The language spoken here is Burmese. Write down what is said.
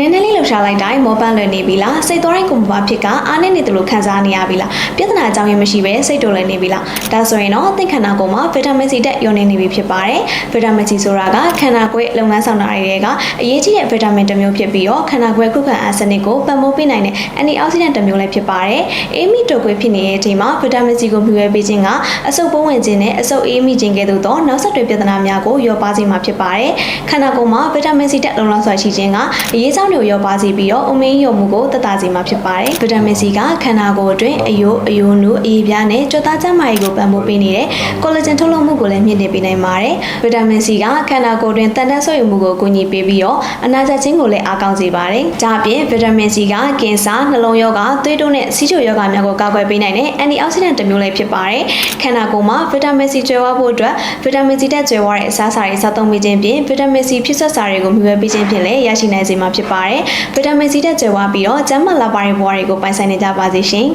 နည်းနည်းလေးလှုပ်ရှားလိုက်တိုင်းမောပန်းလွယ်နေပြီလားစိတ်သွားတိုင်းကိုမပါဖြစ်ကအားနေနေတယ်လို့ခံစားနေရပြီလားပြဿနာအကြောင်းရင်းမရှိပဲစိတ်တုန်လည်းနေပြီလားဒါဆိုရင်တော့သင်ခန္ဓာကိုယ်မှာဗီတာမင်စီတက်ယုံနေပြီဖြစ်ပါတယ်ဗီတာမင်စီဆိုတာကခန္ဓာကိုယ်လုပ်ငန်းဆောင်တာတွေကအရေးကြီးတဲ့ဗီတာမင်တစ်မျိုးဖြစ်ပြီးတော့ခန္ဓာကိုယ်ခုခံအားစနစ်ကိုပံ့ပိုးပေးနိုင်တဲ့အန်တီအောက်ဆီဒန့်တစ်မျိုးလည်းဖြစ်ပါတယ်အေးမိတိုကွေးဖြစ်နေတဲ့အချိန်မှာဗီတာမင်စီကိုမျှဝေပေးခြင်းကအဆုတ်ပိုးဝင်ခြင်းနဲ့အဆုတ်အေးမိခြင်းကဲ့သို့သောနောက်ဆက်တွဲပြဿနာများကိုလျော့ပါးစေမှာဖြစ်ပါတယ်ခန္ဓာကိုယ်မှာဗီတာမင်စီတက်လုံလောက်စွာရှိခြင်းကအရေးကြောင့်လျော့ပါးစေပြီးတော့အမင်းရုံမှုကိုသက်သာစေမှာဖြစ်ပါတယ်ဗီတာမင်စီကခန္ဓာကိုယ်အတွင်းအယိုးနုအရည်ပြားနဲ့ကြွက်သားကျန်းမာရေးကိုပံ့ပိုးပေးနေတဲ့ကောလာဂျင်ထုတ်လုပ်မှုကိုလည်းမြင့်တင်ပေးနိုင်ပါတယ်ဗီတာမင်စီကခန္ဓာကိုယ်အတွင်းတန်တက်ဆွေးမှုကိုကူညီပေးပြီးတော့အနာကျခြင်းကိုလည်းအားကောင်းစေပါတယ်ဒါအပြင်ဗီတာမင်စီကကင်ဆာနှလုံးရောဂါသွေးတိုးနဲ့ဆီးချိုရောဂါများကိုကာကွယ်ပေးနိုင်တဲ့အန်တီအောက်ဆီဒန့်တစ်မျိုးလည်းဖြစ်ပါတယ်ခန္ဓာကိုယ်မှာဗီတာမင်စီကျွဲဝဖို့အတွက်ဗီတာမင်စီတက်ကျွဲဝတဲ့အစားအစာတွေစားသုံးပေးခြင်းဖြင့်ဗီတာမင်စီဖြစ်ဆက်စာတွေကိုမျှဝေပေးခြင်းဖြင့်လည်းရရှိနိုင်စေမှာဖြစ်ပါတယ်ဗီတာမင်စီတက်ကျွဲဝပြီးတော့ကျန်းမာလာပါတဲ့ဘဝတွေကိုပိုင်ဆိုင်နေကြပါစေရှင်